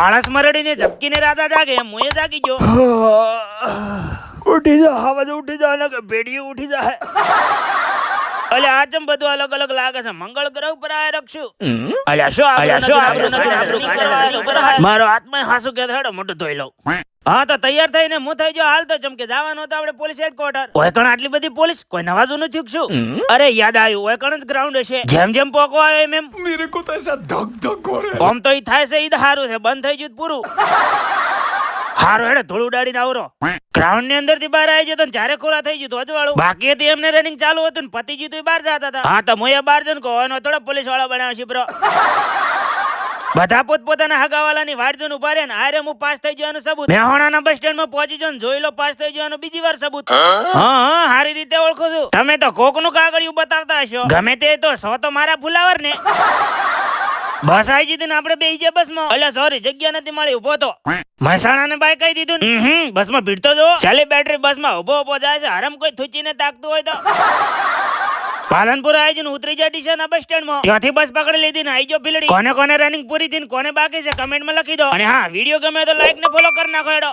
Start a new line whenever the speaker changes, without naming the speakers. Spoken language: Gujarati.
આળસ મરડીને ઝપકીને રાધા જાગે એમ મુએ જાગી ગયો. ઉઠી જા હા બધું ઉઠી જા ને કે ભેડિયું ઉઠી જાય. અલે આ ચમ બધું અલગ અલગ લાગે છે. મંગળ ગ્રહ પર આ રખશું. અલ્યા શું આબરૂ નથી. મારો આત્મા હાસુ કે હેડો મોટું ધોઈ લઉં. હા તો તૈયાર થઈને હું થઈ જાવ હાલ તો ચમકે જવાનું તો આપણે પોલીસ હેડક્વાર્ટર. ઓય કણ આટલી બધી પોલીસ કોઈ નવાજુ નથી થયું શું? અરે યાદ આવ્યું ઓય કણ જ ગ્રાઉન્ડ હશે. જેમ જેમ પોકો આવ્યો એમ એમ
मेरे को तो ऐसा धक धक हो रहा है.
આમ તો ઈ થાય છે ઈ હારું છે બંધ થઈ ગયું તો પૂરું. હારું હેડે ધૂળ ઉડાડીને આવરો. ગ્રાઉન્ડ ની અંદર થી બહાર આવી જતો ને જ્યારે ખોલા થઈ ગયું તો અજવાળું બાકી હતી એમને રનિંગ ચાલુ હતું ને પતિ ગયું તો બહાર જતા હતા. હા તો મોયા બહાર જઈને કોવાનો થોડો પોલીસ વાળા બનાવ્યો છે બ્રો. બધા પોતપોતાના હગાવાલાની વાટ જોઈને ઉભા રહ્યા ને આરે હું પાસ થઈ જવાનું સબૂત. મેહોણાના બસ સ્ટેન્ડ માં પહોંચી જાઉં જોઈ લો પાસ થઈ જવાનું બીજી વાર સબૂત. હા હારી રીતે ઓળખું છું. તમે તો કોકનું કાગળિયું બતાવતા હશો. ગમે તે તો સો તો મારા ફુલાવર ને. બસ આવી જતી ને આપણે બેસી ગયા બસમાં. અલ્યા સોરી જગ્યા નથી મળી ઉભો તો. મહેસાણા ને બાઈક કહી દીધું ને બસમાં ભીડ તો જો ચાલી બેટરી બસમાં ઉભો જાય છે. હરમ કોઈ થૂચીને તાકતું હોય તો પાલનપુર આવી જઈને ઉતરી જા ડીસાના બસ સ્ટેન્ડ માં. ત્યાંથી બસ પકડી લીધી ને આવી ગયો ભીલડી. કોને કોને રનિંગ પૂરી થઈ કોને બાકી છે કમેન્ટ માં લખી દો. અને હા વિડીયો ગમે તો લાઈક ને ફોલો કરી નાખો હેડો.